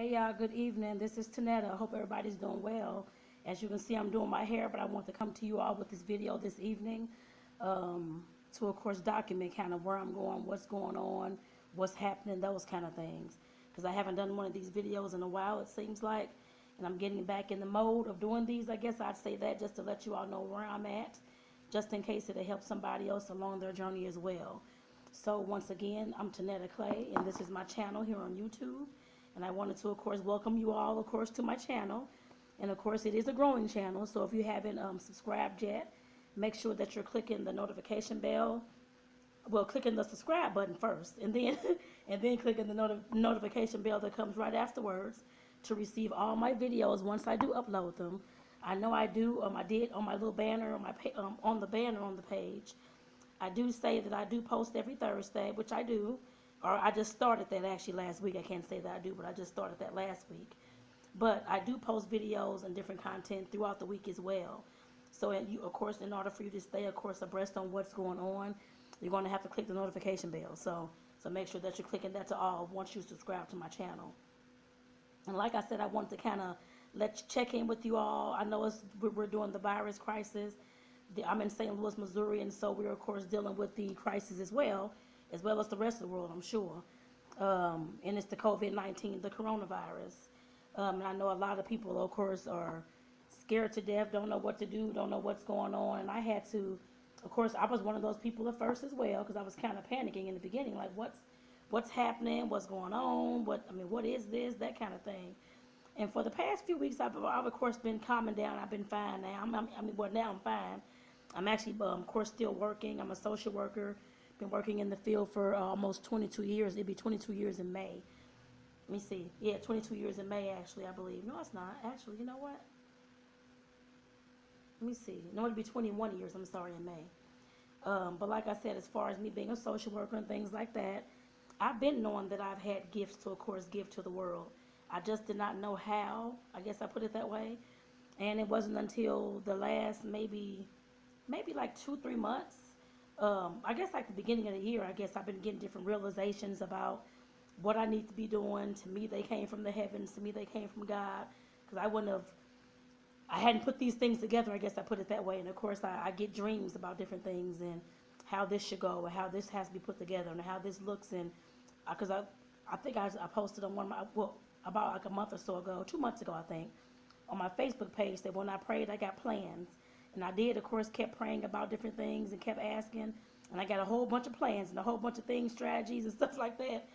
Hey y'all, good evening. This is Tonetta. I hope everybody's doing well. As you can see, I'm doing my hair, but I want to come to you all with this video this evening to, of course, document kind of where I'm going, what's going on, what's happening, those kind of things. Because I haven't done one of these videos in a while, it seems like, and I'm getting back in the mode of doing these. I guess I'd say that just to let you all know where I'm at, just in case it'll help somebody else along their journey as well. So once again, I'm Tonetta Clay, and this is my channel here on YouTube. And I wanted to, of course, welcome you all, of course, to my channel. And, of course, it is a growing channel. So if you haven't subscribed yet, make sure that you're clicking the notification bell. Well, clicking the subscribe button first. And then and then clicking the notification bell that comes right afterwards to receive all my videos once I do upload them. I know I do. I did on my little banner, on, on the banner on the page. I do say that I do post every Thursday, which I do. Or I just started that actually last week. I can't say that I do, but I just started that last week. But I do post videos and different content throughout the week as well. So, you, of course, in order for you to stay, of course, abreast on what's going on, you're going to have to click the notification bell. So make sure that you're clicking that to all once you subscribe to my channel. And like I said, I wanted to kind of check in with you all. I know we're doing the virus crisis. I'm in St. Louis, Missouri, and so we're, of course, dealing with the crisis as well as the rest of the world, I'm sure. And it's the Covid-19, the coronavirus. And I know a lot of people, of course, are scared to death, don't know what to do, don't know what's going on. And I had to, of course, I was one of those people at first as well, because I was kind of panicking in the beginning, like what's happening, what's going on, what is this, that kind of thing. And for the past few weeks, I've of course been calming down. I've been fine now. Now I'm fine. I'm actually, of course, still working. I'm a social worker. Been working in the field for almost 22 years. It'll be 22 years in May. Let me see. Yeah, 22 years in May, actually, I believe. No, it's not. Actually, you know what? Let me see. No, it'll be 21 years, I'm sorry, in May. But like I said, as far as me being a social worker and things like that, I've been knowing that I've had gifts to, of course, give to the world. I just did not know how. I guess I put it that way. And it wasn't until the last maybe like 2-3 months. I guess like the beginning of the year, I guess I've been getting different realizations about what I need to be doing. To me, they came from the heavens. To me, they came from God. Because I hadn't put these things together, I guess I put it that way. And of course, I get dreams about different things and how this should go and how this has to be put together and how this looks. And because I think I posted on one of my, about like a month or so ago, 2 months ago, I think, on my Facebook page that when I prayed, I got plans. And I did, of course, kept praying about different things and kept asking. And I got a whole bunch of plans and a whole bunch of things, strategies and stuff like that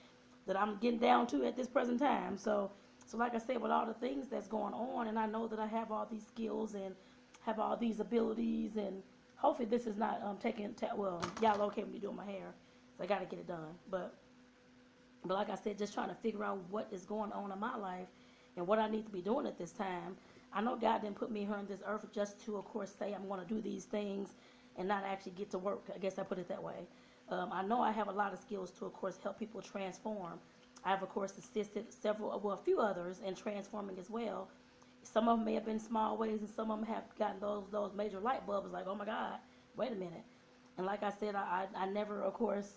I'm getting down to at this present time. So like I said, with all the things that's going on, and I know that I have all these skills and have all these abilities, and hopefully this is not y'all okay with me doing my hair, so I got to get it done. But like I said, just trying to figure out what is going on in my life and what I need to be doing at this time. I know God didn't put me here on this earth just to, of course, say I'm going to do these things and not actually get to work. I guess I put it that way. I know I have a lot of skills to, of course, help people transform. I have, of course, assisted a few others in transforming as well. Some of them may have been small ways, and some of them have gotten those major light bulbs like, oh, my God, wait a minute. And like I said, I never, of course,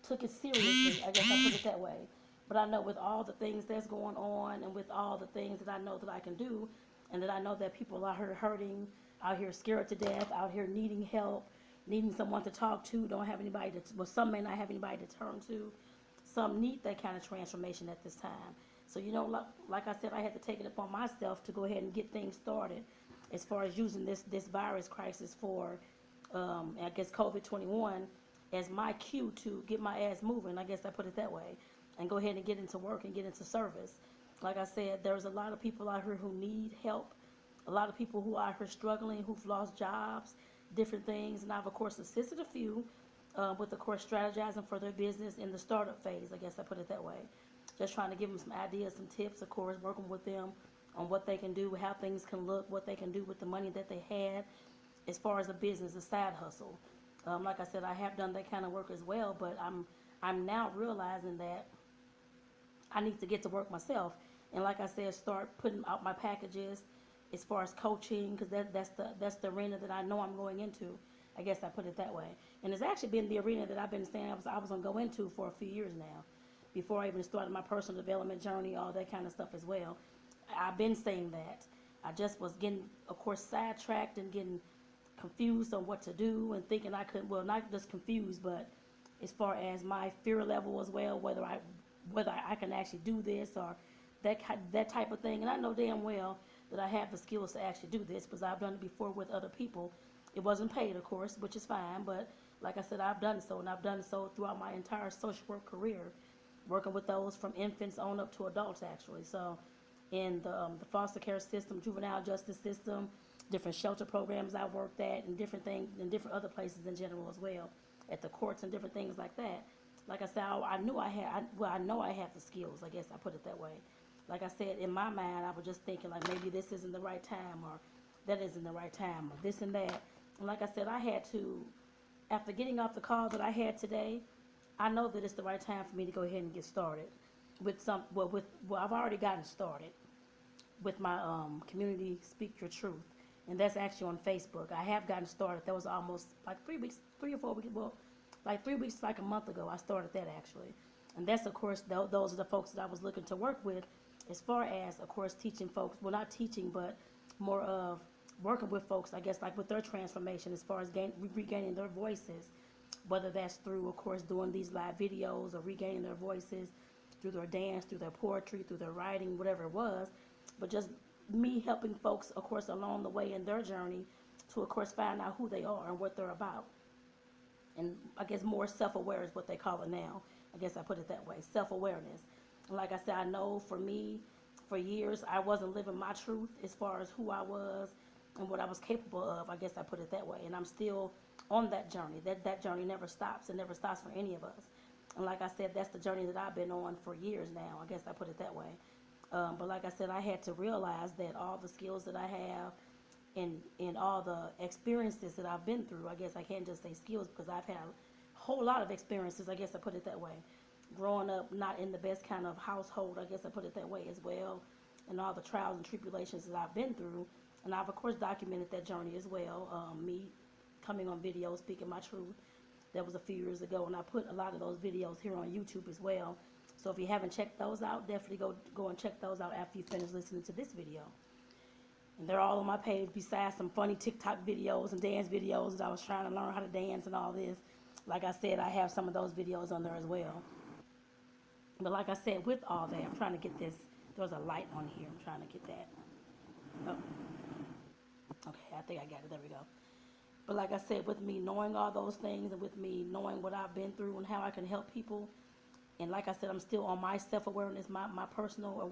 took it seriously. I guess I put it that way. But I know with all the things that's going on and with all the things that I know that I can do, and that I know that people out here hurting, out here scared to death, out here needing help, needing someone to talk to, don't have anybody some may not have anybody to turn to. Some need that kind of transformation at this time. So, like I said, I had to take it upon myself to go ahead and get things started as far as using this virus crisis for, I guess, COVID-21 as my cue to get my ass moving. I guess I put it that way. And go ahead and get into work and get into service. Like I said, there's a lot of people out here who need help. A lot of people who are out here struggling, who've lost jobs, different things. And I've, of course, assisted a few with, of course, strategizing for their business in the startup phase. I guess I put it that way. Just trying to give them some ideas, some tips, of course, working with them on what they can do, how things can look, what they can do with the money that they had as far as a business, a side hustle. Like I said, I have done that kind of work as well, but I'm now realizing that I need to get to work myself. And like I said, start putting out my packages as far as coaching, because that's the arena that I know I'm going into. I guess I put it that way. And it's actually been the arena that I've been saying I was going to go into for a few years now. before I even started my personal development journey, all that kind of stuff as well. I've been saying that. I just was getting, of course, sidetracked and getting confused on what to do and thinking I couldn't, well, not just confused, but as far as my fear level as well, whether I can actually do this or that type of thing. And I know damn well that I have the skills to actually do this because I've done it before with other people. It wasn't paid, of course, which is fine, but like I said, I've done so, and I've done so throughout my entire social work career, working with those from infants on up to adults, actually. So in the foster care system, juvenile justice system, different shelter programs I worked at, and different things, and different other places in general as well, at the courts and different things like that. Like I said, I knew I had, I know I have the skills, I guess I put it that way. Like I said, in my mind, I was just thinking, like, maybe this isn't the right time, or that isn't the right time, or this and that. And like I said, I had to, after getting off the call that I had today, I know that it's the right time for me to go ahead and get started with I've already gotten started with my community Speak Your Truth, and that's actually on Facebook. I have gotten started. That was almost like 3 weeks, 3 or 4 weeks, well, like 3 weeks, like a month ago, I started that actually. And that's, of course, those are the folks that I was looking to work with, as far as, of course, teaching folks, well, not teaching, but more of working with folks, I guess, like with their transformation, as far as regaining their voices, whether that's through, of course, doing these live videos or regaining their voices through their dance, through their poetry, through their writing, whatever it was, but just me helping folks, of course, along the way in their journey to, of course, find out who they are and what they're about. And I guess more self-aware is what they call it now. I guess I put it that way, self-awareness. And like I said, I know for me, for years, I wasn't living my truth as far as who I was and what I was capable of. I guess I put it that way. And I'm still on that journey. That journey never stops. It never stops for any of us. And like I said, that's the journey that I've been on for years now. I guess I put it that way. But like I said, I had to realize that all the skills that I have and all the experiences that I've been through, I guess I can't just say skills because I've had a whole lot of experiences, I guess I put it that way. Growing up not in the best kind of household, I guess I put it that way as well, and all the trials and tribulations that I've been through. And I've, of course, documented that journey as well, me coming on video, speaking my truth. That was a few years ago, and I put a lot of those videos here on YouTube as well. So if you haven't checked those out, definitely go and check those out after you finish listening to this video. And they're all on my page, besides some funny TikTok videos and dance videos that I was trying to learn how to dance and all this. Like I said, I have some of those videos on there as well. But like I said, with all that, I'm trying to get this. There's a light on here. I'm trying to get that. Oh. Okay, I think I got it. There we go. But like I said, with me knowing all those things and with me knowing what I've been through and how I can help people, and like I said, I'm still on my self-awareness, my personal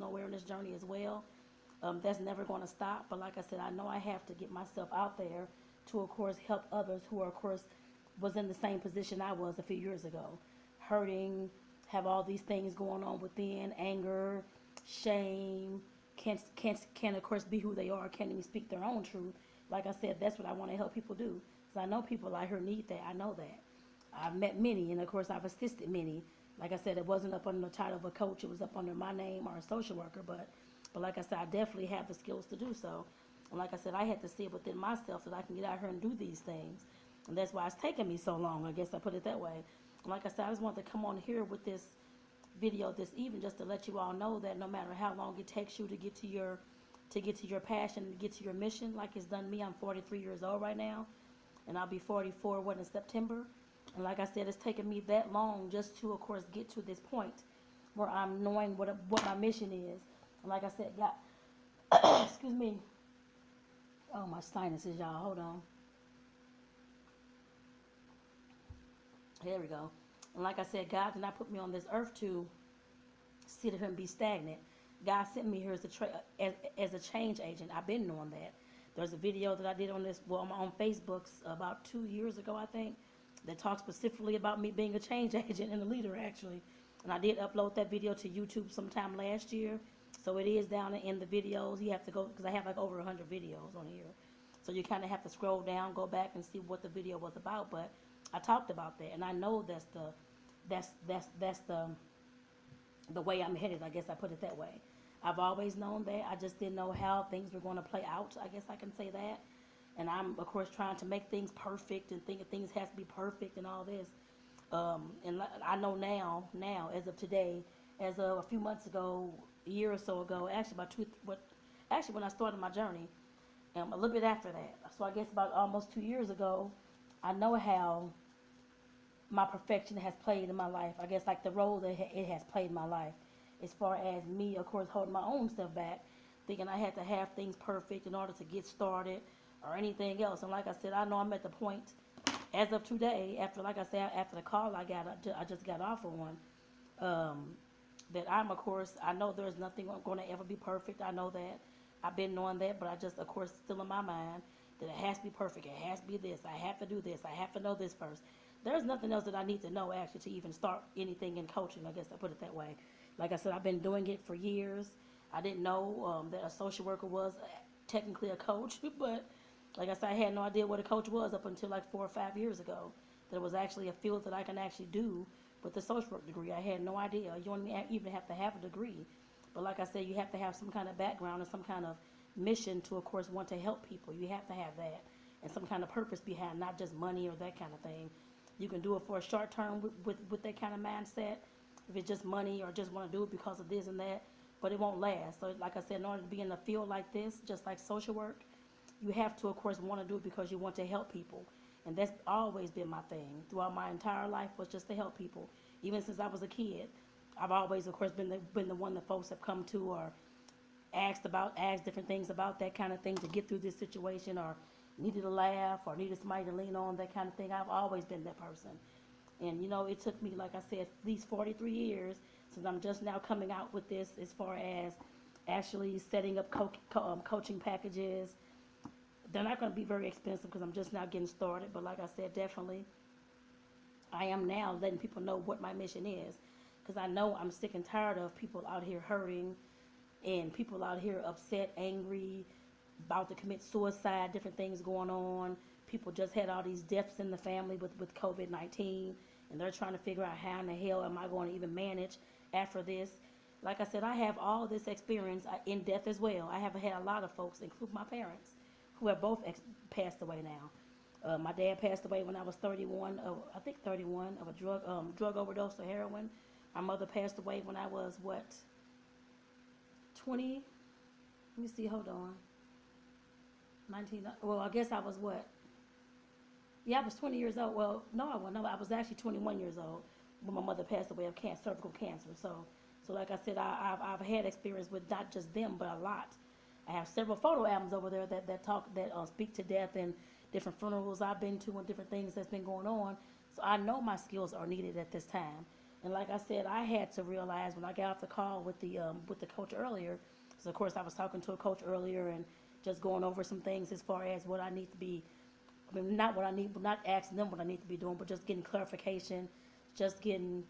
awareness journey as well. That's never going to stop. But like I said, I know I have to get myself out there to, of course, help others who are, of course, was in the same position I was a few years ago. Hurting, have all these things going on within, anger, shame, can't of course be who they are, can't even speak their own truth. Like I said, that's what I want to help people do. Because I know people out here need that. I know that. I've met many, and of course I've assisted many. Like I said, it wasn't up under the title of a coach. It was up under my name or a social worker. But like I said, I definitely have the skills to do so. And like I said, I had to see it within myself that I can get out here and do these things. And that's why it's taken me so long. I guess I put it that way. And like I said, I just wanted to come on here with this video this evening just to let you all know that no matter how long it takes you to get to your passion, to get to your mission, like it's done me. I'm 43 years old right now, and I'll be 44 in September. And like I said, it's taken me that long just to, of course, get to this point where I'm knowing what my mission is. And like I said, God, excuse me. Oh, my sinuses, y'all. Hold on. There we go. And like I said, God did not put me on this earth to sit here and be stagnant. God sent me here as a change agent. I've been knowing that. There's a video that I did on Facebook about 2 years ago, I think, that talks specifically about me being a change agent and a leader, actually. And I did upload that video to YouTube sometime last year. So it is down in the videos. You have to go, because I have like over 100 videos on here. So you kind of have to scroll down, go back and see what the video was about. But I talked about that, and I know that's the way I'm headed. I guess I put it that way. I've always known that. I just didn't know how things were going to play out. I guess I can say that. And I'm, of course, trying to make things perfect and thinking things has to be perfect and all this. And I know now, as of today, as of a few months ago, a year or so ago, actually about actually when I started my journey, a little bit after that. So I guess about almost 2 years ago, I know how my perfection has played in my life. I guess like the role that it has played in my life, as far as me, of course, holding my own stuff back, thinking I had to have things perfect in order to get started or anything else. And like I said, I know I'm at the point as of today, after like I said, after the call I just got off on, that I'm of course I know there's nothing going to ever be perfect. I know that. I've been knowing that, but I just of course still in my mind that it has to be perfect. It has to be this. I have to do this. I have to know this first. There's nothing else that I need to know actually to even start anything in coaching. I guess I put it that way. Like I said, I've been doing it for years. I didn't know that a social worker was technically a coach, but like I said, I had no idea what a coach was up until like 4 or 5 years ago. That it was actually a field that I can actually do with the social work degree. I had no idea. You don't even have to have a degree. But like I said, you have to have some kind of background and some kind of mission to, of course, want to help people. You have to have that and some kind of purpose behind, not just money or that kind of thing. You can do it for a short term with that kind of mindset, if it's just money or just want to do it because of this and that, but it won't last. So like I said, in order to be in a field like this, just like social work, you have to, of course, want to do it because you want to help people. And that's always been my thing throughout my entire life, was just to help people. Even since I was a kid, I've always, of course, been the one that folks have come to or asked different things about that kind of thing to get through this situation, or needed a laugh or needed somebody to lean on, that kind of thing. I've always been that person. And, it took me, like I said, at least 43 years since I'm just now coming out with this, as far as actually setting up coaching packages. They're not going to be very expensive because I'm just now getting started. But like I said, definitely, I am now letting people know what my mission is. Because I know I'm sick and tired of people out here hurting and people out here upset, angry, about to commit suicide, different things going on. People just had all these deaths in the family with Covid-19, and they're trying to figure out how in the hell am I going to even manage after this. Like I said, I have all this experience in death as well. I have had a lot of folks, including my parents, who have both passed away now. My dad passed away when I was 31, I think 31, of a drug overdose of heroin. My mother passed away when I was, 20? Let me see, hold on. 19, well, I guess I was Yeah, I was 20 years old. Well, no, I wasn't. No, I was actually 21 years old when my mother passed away of cervical cancer. So like I said, I've had experience with not just them, but a lot. I have several photo albums over there that speak to death and different funerals I've been to and different things that's been going on. So I know my skills are needed at this time. And like I said, I had to realize when I got off the call with the coach earlier, because of course I was talking to a coach earlier and just going over some things as far as what I need to be. I mean, not what I need, not asking them what I need to be doing, but just getting clarification, just getting,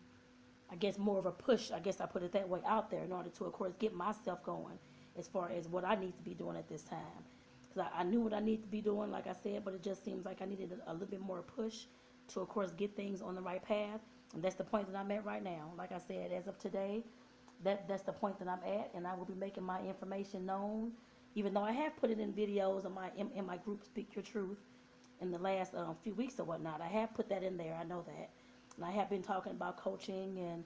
I guess, more of a push, I guess I put it that way, out there in order to, of course, get myself going as far as what I need to be doing at this time. Because I knew what I need to be doing, like I said, but it just seems like I needed a little bit more push to, of course, get things on the right path. And that's the point that I'm at right now. Like I said, as of today, that's the point that I'm at, and I will be making my information known. Even though I have put it in videos in my group, Speak Your Truth, in the last few weeks or whatnot. I have put that in there. I know that. And I have been talking about coaching and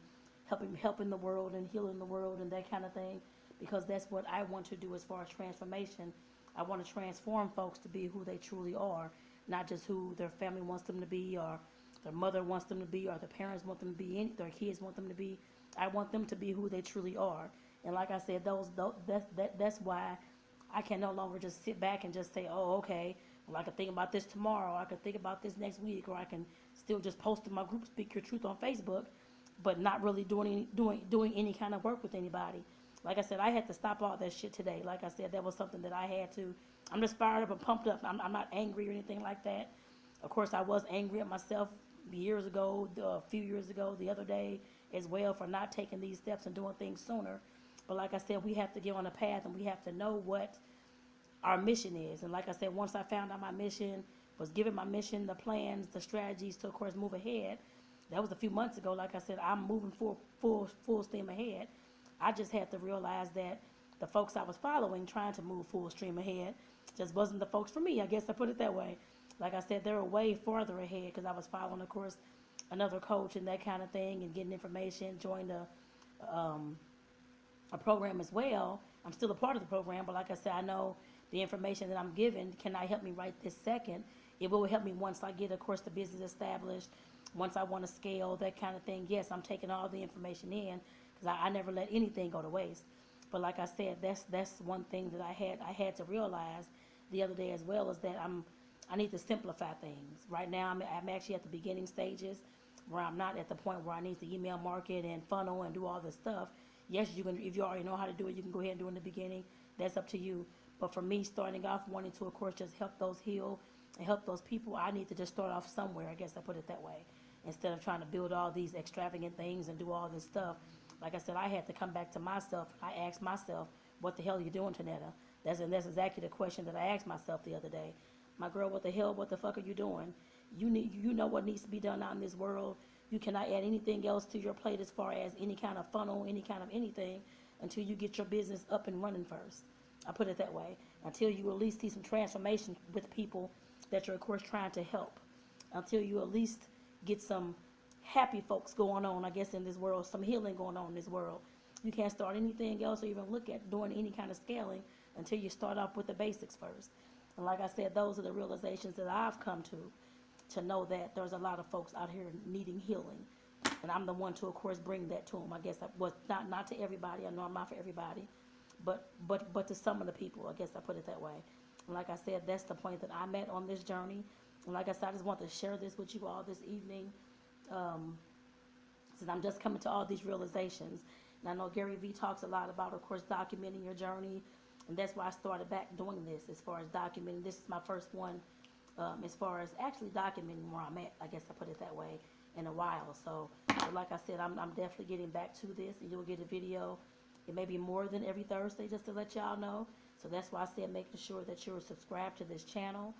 helping the world and healing the world and that kind of thing, because that's what I want to do as far as transformation. I want to transform folks to be who they truly are, not just who their family wants them to be, or their mother wants them to be, or their parents want them to be, their kids want them to be. I want them to be who they truly are. And like I said, that's why I can no longer just sit back and just say, oh, okay, well, I can think about this tomorrow, I can think about this next week, or I can still just post in my group, Speak Your Truth, on Facebook, but not really doing any kind of work with anybody. Like I said, I had to stop all that shit today. Like I said, that was something that I had to. I'm just fired up and pumped up. I'm not angry or anything like that. Of course, I was angry at myself years ago, a few years ago, the other day as well, for not taking these steps and doing things sooner. But like I said, we have to get on a path, and we have to know what our mission is. And like I said, once I found out my mission, was given my mission, the plans, the strategies to, of course, move ahead. That was a few months ago. Like I said, I'm moving full steam ahead. I just had to realize that the folks I was following, trying to move full stream ahead, just wasn't the folks for me. I guess I put it that way. Like I said, they were way farther ahead because I was following, of course, another coach and that kind of thing, and getting information, joined a program as well. I'm still a part of the program, but like I said, I know the information that I'm given cannot help me right this second. It will help me once I get, of course, the business established, once I want to scale, that kind of thing. Yes, I'm taking all the information in because I never let anything go to waste. But like I said, that's one thing that I had to realize the other day as well, is that I need to simplify things. Right now, I'm actually at the beginning stages where I'm not at the point where I need to email market and funnel and do all this stuff. Yes, you can, if you already know how to do it, you can go ahead and do it in the beginning. That's up to you. But for me, starting off wanting to, of course, just help those heal and help those people, I need to just start off somewhere. I guess I put it that way. Instead of trying to build all these extravagant things and do all this stuff. Like I said, I had to come back to myself. I asked myself, what the hell are you doing, Tonetta? That's exactly the question that I asked myself the other day. My girl, what the fuck are you doing? You know what needs to be done out in this world. You cannot add anything else to your plate as far as any kind of funnel, any kind of anything, until you get your business up and running first. I put it that way. Until you at least see some transformation with people that you're, of course, trying to help. Until you at least get some happy folks going on, I guess, in this world, some healing going on in this world. You can't start anything else or even look at doing any kind of scaling until you start off with the basics first. And like I said, those are the realizations that I've come to know that there's a lot of folks out here needing healing. And I'm the one to, of course, bring that to them. I guess I was not to everybody. I know I'm not for everybody, but to some of the people. I guess I put it that way. And like I said, that's the point that I'm at on this journey. And like I said, I just want to share this with you all this evening, since I'm just coming to all these realizations. And I know Gary Vee talks a lot about, of course, documenting your journey. And that's why I started back doing this, as far as documenting. This is my first one, as far as actually documenting where I'm at, I guess I put it that way, in a while. So like I said, I'm definitely getting back to this, and you'll get a video. It may be more than every Thursday, just to let y'all know. So that's why I said making sure that you're subscribed to this channel,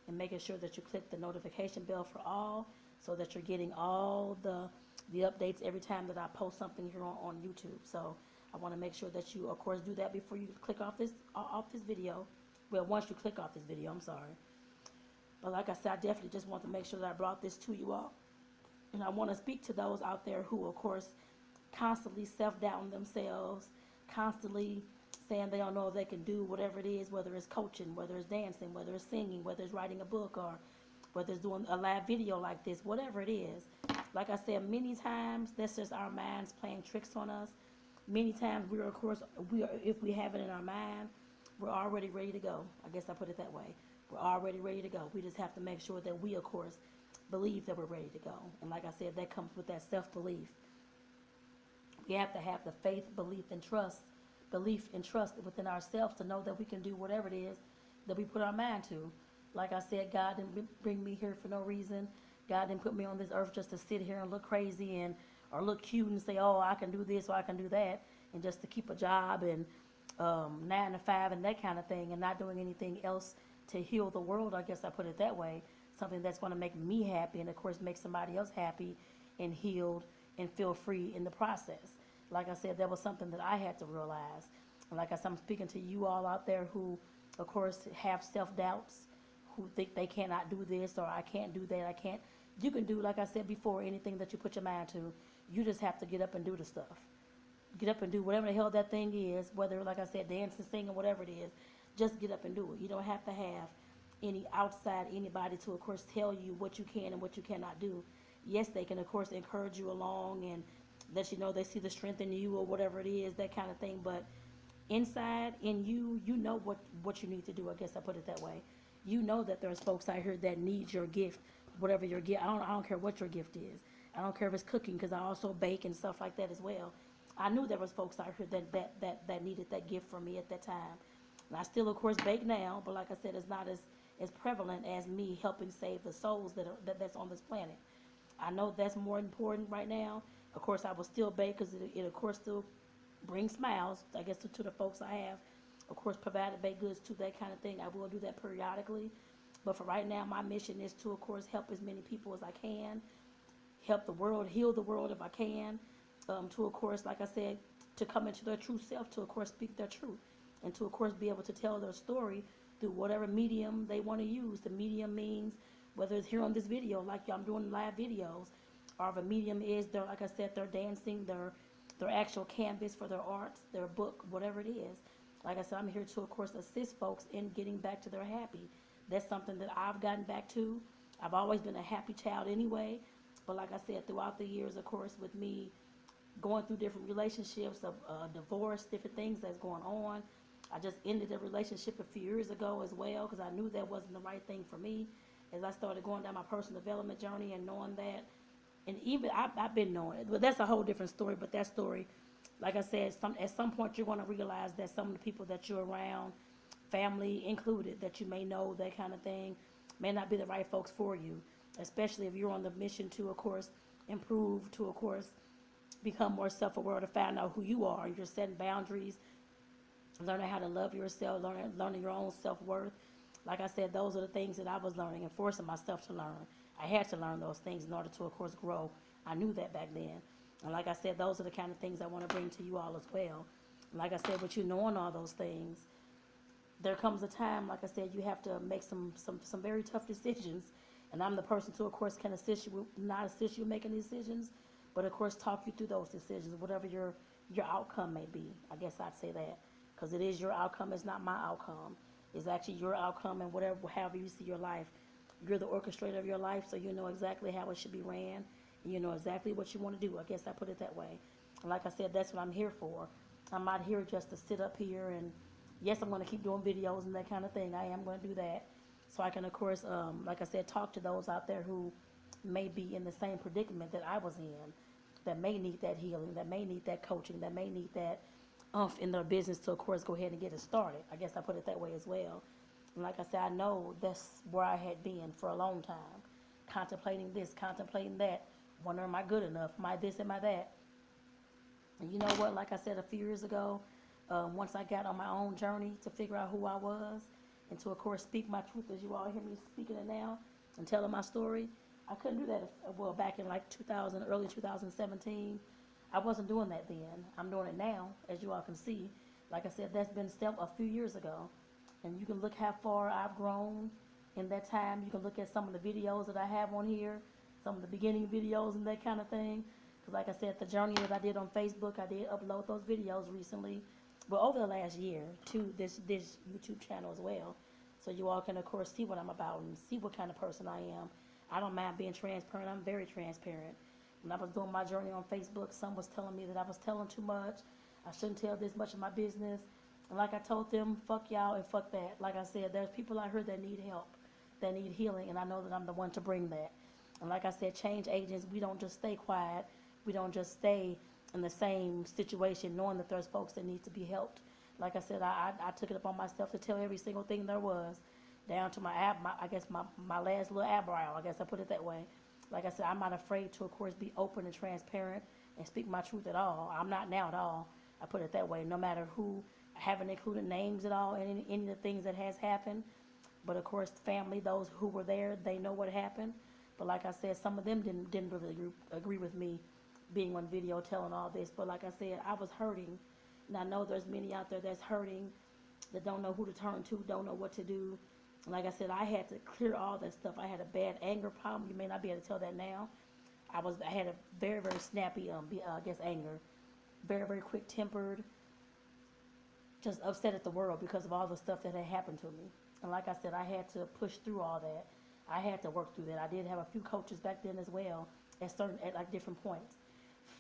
and making sure that you click the notification bell for all, so that you're getting all the updates every time that I post something here on YouTube. So I want to make sure that you, of course, do that before you click off this video. Well, once you click off this video, I'm sorry. But like I said, I definitely just want to make sure that I brought this to you all. And I want to speak to those out there who, of course, constantly self-doubting themselves, constantly saying they don't know if they can do whatever it is, whether it's coaching, whether it's dancing, whether it's singing, whether it's writing a book, or whether it's doing a live video like this, whatever it is. Like I said, many times, that's just our minds playing tricks on us. Many times, if we have it in our mind, we're already ready to go. I guess I put it that way. We're already ready to go. We just have to make sure that we, of course, believe that we're ready to go. And like I said, that comes with that self-belief. We have to have the faith, belief, and trust within ourselves to know that we can do whatever it is that we put our mind to. Like I said, God didn't bring me here for no reason. God didn't put me on this earth just to sit here and look crazy or look cute and say, oh, I can do this or I can do that, and just to keep a job and 9 to 5 and that kind of thing, and not doing anything else to heal the world. I guess I put it that way. Something that's going to make me happy, and of course make somebody else happy and healed and feel free in the process. Like I said, that was something that I had to realize. And like I said, I'm speaking to you all out there who, of course, have self-doubts, who think they cannot do this or I can't do that. You can do, like I said before, anything that you put your mind to. You just have to get up and do the stuff. Get up and do whatever the hell that thing is, whether, like I said, dancing, singing, whatever it is. Just get up and do it. You don't have to have anybody to, of course, tell you what you can and what you cannot do. Yes, they can, of course, encourage you along and let you know they see the strength in you or whatever it is, that kind of thing. But inside, in you, you know what you need to do. I guess I put it that way. You know that there's folks out here that need your gift, whatever your gift. I don't care what your gift is. I don't care if it's cooking, because I also bake and stuff like that as well. I knew there was folks out here that needed that gift from me at that time. And I still, of course, bake now, but like I said, it's not as prevalent as me helping save the souls that's on this planet. I know that's more important right now. Of course, I will still bake, because it of course still brings smiles, I guess, to the folks I have, of course, provided baked goods to, that kind of thing. I will do that periodically. But for right now, my mission is to, of course, help as many people as I can, help the world, heal the world if I can, to, of course, like I said, to come into their true self, to, of course, speak their truth, and to, of course, be able to tell their story through whatever medium they want to use. The medium means whether it's here on this video, like I'm doing live videos, or if a medium is their, like I said, their dancing, their actual canvas for their arts, their book, whatever it is. Like I said, I'm here to, of course, assist folks in getting back to their happy. That's something that I've gotten back to. I've always been a happy child anyway, but like I said, throughout the years, of course, with me going through different relationships, of divorce, different things that's going on. I just ended a relationship a few years ago as well because I knew that wasn't the right thing for me. As I started going down my personal development journey and knowing that, and even I've been knowing it, but that's a whole different story. But that story, like I said, at some point you're going to realize that some of the people that you're around, family included, that you may know, that kind of thing, may not be the right folks for you. Especially if you're on the mission to, of course, improve, to, of course, become more self-aware, to find out who you are. You're setting boundaries, learning how to love yourself, learning your own self-worth. Like I said, those are the things that I was learning and forcing myself to learn. I had to learn those things in order to, of course, grow. I knew that back then. And like I said, those are the kind of things I want to bring to you all as well. And like I said, with you knowing all those things, there comes a time, like I said, you have to make some very tough decisions. And I'm the person to, of course, can assist you, not assist you in making decisions, but of course talk you through those decisions, whatever your outcome may be. I guess I'd say that, because it is your outcome, it's not my outcome. It's actually your outcome, and however you see your life. You're the orchestrator of your life, so you know exactly how it should be ran, and you know exactly what you want to do. I guess I put it that way. And like I said, that's what I'm here for. I'm not here just to sit up here and, yes, I'm going to keep doing videos and that kind of thing. I am going to do that. So I can, of course, like I said, talk to those out there who may be in the same predicament that I was in, that may need that healing, that may need that coaching, that may need that in their business to, of course, go ahead and get it started. I guess I put it that way as well. And like I said, I know that's where I had been for a long time, contemplating this, contemplating that, wondering, am I good enough? Am I this? Am I that? And you know what? Like I said a few years ago, once I got on my own journey to figure out who I was and to, of course, speak my truth, as you all hear me speaking it now and telling my story, I couldn't do that, back in like early 2017. I wasn't doing that then. I'm doing it now, as you all can see. Like I said, that's been a few years ago. And you can look how far I've grown in that time. You can look at some of the videos that I have on here, some of the beginning videos and that kind of thing. Because like I said, the journey that I did on Facebook, I did upload those videos recently. Well, over the last year to this YouTube channel as well. So you all can, of course, see what I'm about and see what kind of person I am. I don't mind being transparent. I'm very transparent. When I was doing my journey on Facebook, some was telling me that I was telling too much. I shouldn't tell this much of my business. And like I told them, fuck y'all and fuck that. Like I said, there's people out here that need help, that need healing, and I know that I'm the one to bring that. And like I said, change agents, we don't just stay quiet. We don't just stay in the same situation knowing that there's folks that need to be helped. Like I said, I took it upon myself to tell every single thing there was, down to my last little eyebrow. I guess I put it that way. Like I said, I'm not afraid to, of course, be open and transparent and speak my truth at all. I'm not now at all. I put it that way. No matter who, I haven't included names at all in any of the things that has happened. But of course, family, those who were there, they know what happened. But like I said, some of them didn't really agree with me being on video telling all this. But like I said, I was hurting. And I know there's many out there that's hurting, that don't know who to turn to, don't know what to do. Like I said, I had to clear all that stuff. I had a bad anger problem. You may not be able to tell that now. I had a very, very snappy, anger. Very, very quick-tempered. Just upset at the world because of all the stuff that had happened to me. And like I said, I had to push through all that. I had to work through that. I did have a few coaches back then as well, at like different points,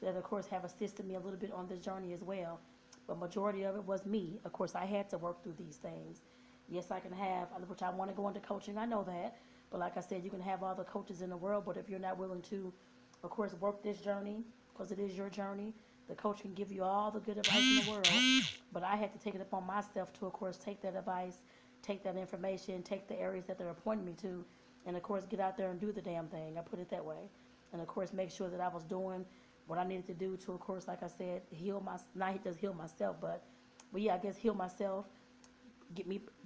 that of course have assisted me a little bit on this journey as well. But majority of it was me. Of course, I had to work through these things. Yes, I can have, which I want to go into coaching, I know that. But like I said, you can have all the coaches in the world, but if you're not willing to, of course, work this journey, because it is your journey, the coach can give you all the good advice in the world. But I had to take it upon myself to, of course, take that advice, take that information, take the areas that they're pointing me to, and of course, get out there and do the damn thing. I put it that way. And of course, make sure that I was doing what I needed to do to, of course, like I said, not just heal myself, but yeah, I guess heal myself,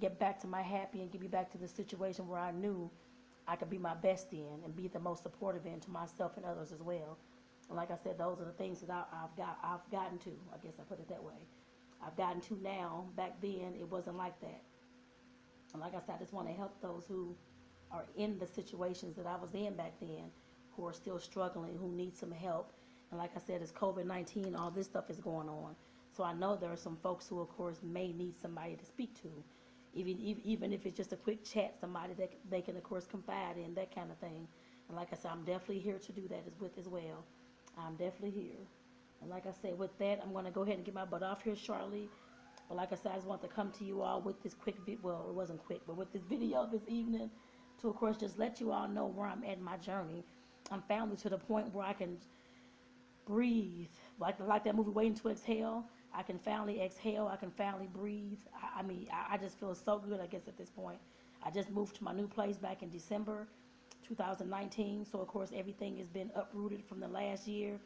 get back to my happy, and get me back to the situation where I knew I could be my best in and be the most supportive in to myself and others as well. And like I said, those are the things that I've gotten to. I guess I put it that way. I've gotten to now. Back then, it wasn't like that. And like I said, I just want to help those who are in the situations that I was in back then, who are still struggling, who need some help. And like I said, it's COVID-19, all this stuff is going on. So I know there are some folks who, of course, may need somebody to speak to, even if it's just a quick chat, somebody that they can, of course, confide in, that kind of thing. And like I said, I'm definitely here to do that as well. I'm definitely here. And like I said, with that, I'm going to go ahead and get my butt off here shortly. But like I said, I just want to come to you all with this quick well, it wasn't quick, but with this video this evening to, of course, just let you all know where I'm at in my journey. I'm finally to the point where I can breathe. Like that movie, Waiting to Exhale. I can finally exhale. I can finally breathe. I just feel so good, I guess, at this point. I just moved to my new place back in December 2019. So, of course, everything has been uprooted from the last year.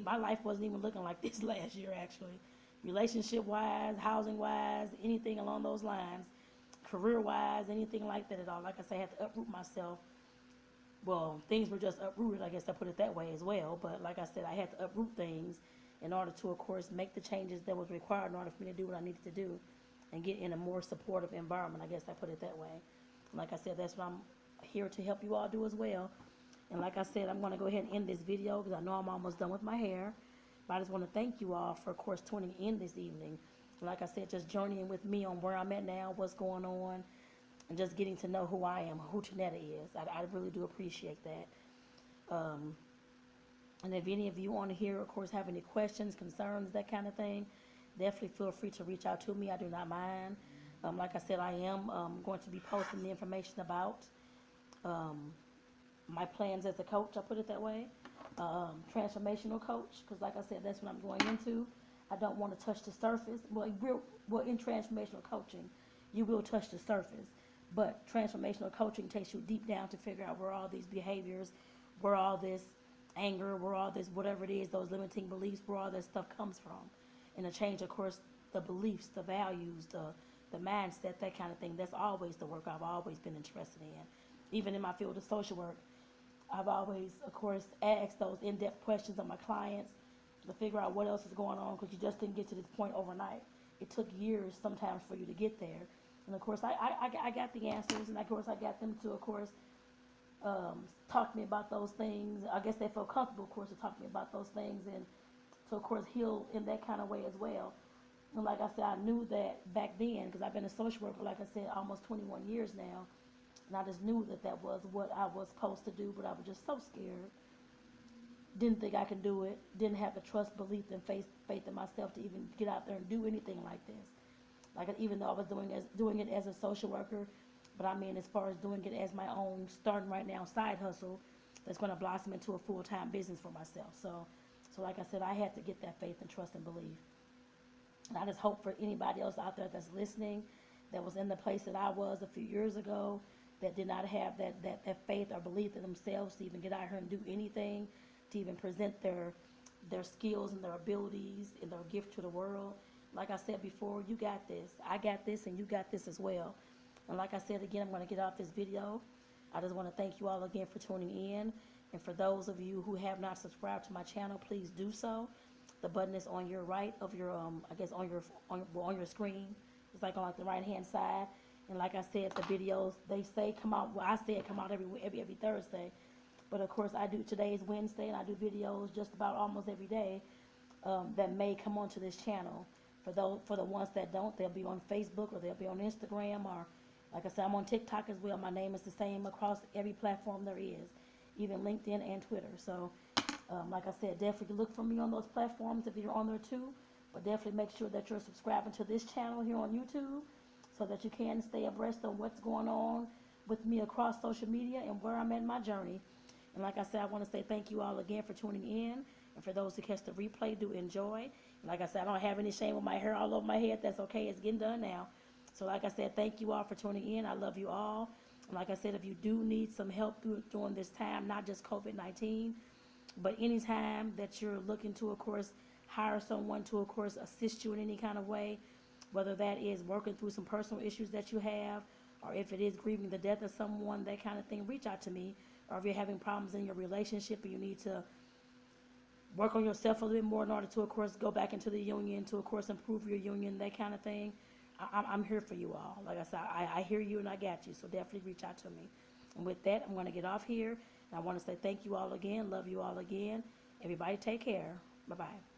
My life wasn't even looking like this last year, actually. Relationship-wise, housing-wise, anything along those lines. Career-wise, anything like that at all. Like I said, I had to uproot myself. Well, things were just uprooted, I guess I put it that way as well. But like I said, I had to uproot things in order to, of course, make the changes that was required in order for me to do what I needed to do and get in a more supportive environment. I guess I put it that way. Like I said, that's what I'm here to help you all do as well. And like I said, I'm going to go ahead and end this video because I know I'm almost done with my hair. But I just want to thank you all for, of course, tuning in this evening. Like I said, just journeying with me on where I'm at now, what's going on, and just getting to know who I am, who Tonetta is. I really do appreciate that. And if any of you on here, of course, have any questions, concerns, that kind of thing, definitely feel free to reach out to me. I do not mind. Like I said, I am going to be posting the information about my plans as a coach, I put it that way. Transformational coach, because like I said, that's what I'm going into. I don't want to touch the surface. Well, in transformational coaching, you will touch the surface. But transformational coaching takes you deep down to figure out where all these behaviors, where all this anger, where all this, whatever it is, those limiting beliefs, where all this stuff comes from. And to change, of course, the beliefs, the values, the mindset, that kind of thing. That's always the work I've always been interested in. Even in my field of social work, I've always, of course, asked those in-depth questions of my clients to figure out what else is going on, because you just didn't get to this point overnight. It took years sometimes for you to get there. And, of course, I got the answers, and, of course, I got them to, of course, talk to me about those things. I guess they felt comfortable, of course, to talk to me about those things and to, of course, heal in that kind of way as well. And like I said, I knew that back then, because I've been a social worker, like I said, almost 21 years now. And I just knew that was what I was supposed to do, but I was just so scared. Didn't think I could do it. Didn't have the trust, belief, and faith in myself to even get out there and do anything like this. Like, even though I was doing it as a social worker, but I mean, as far as doing it as my own, starting right now, side hustle, that's going to blossom into a full-time business for myself. So like I said, I had to get that faith and trust and belief. And I just hope for anybody else out there that's listening, that was in the place that I was a few years ago, that did not have that faith or belief in themselves to even get out here and do anything, to even present their skills and their abilities and their gift to the world. Like I said before, you got this. I got this, and you got this as well. And like I said again, I'm going to get off this video. I just want to thank you all again for tuning in. And for those of you who have not subscribed to my channel, please do so. The button is on your right of your, I guess on your screen. It's like on like the right hand side. And like I said, the videos, they say come out, well, I say it come out every Thursday. But of course, today is Wednesday, and I do videos just about almost every day that may come onto this channel. For the ones that don't, they'll be on Facebook, or they'll be on Instagram, or like I said, I'm on TikTok as well. My name is the same across every platform there is, even LinkedIn and Twitter. So like I said, definitely look for me on those platforms if you're on there too. But definitely make sure that you're subscribing to this channel here on YouTube, so that you can stay abreast of what's going on with me across social media and where I'm at in my journey. And like I said, I want to say thank you all again for tuning in. And for those who catch the replay, do enjoy. And like I said, I don't have any shame with my hair all over my head. That's okay. It's getting done now. So like I said, thank you all for tuning in. I love you all. And like I said, if you do need some help during this time, not just COVID-19, but any time that you're looking to, of course, hire someone to, of course, assist you in any kind of way, whether that is working through some personal issues that you have, or if it is grieving the death of someone, that kind of thing, reach out to me. Or if you're having problems in your relationship and you need to work on yourself a little bit more in order to, of course, go back into the union, to, of course, improve your union, that kind of thing, I'm here for you all. Like I said, I hear you and I got you, so definitely reach out to me. And with that, I'm going to get off here. And I want to say thank you all again. Love you all again. Everybody take care. Bye-bye.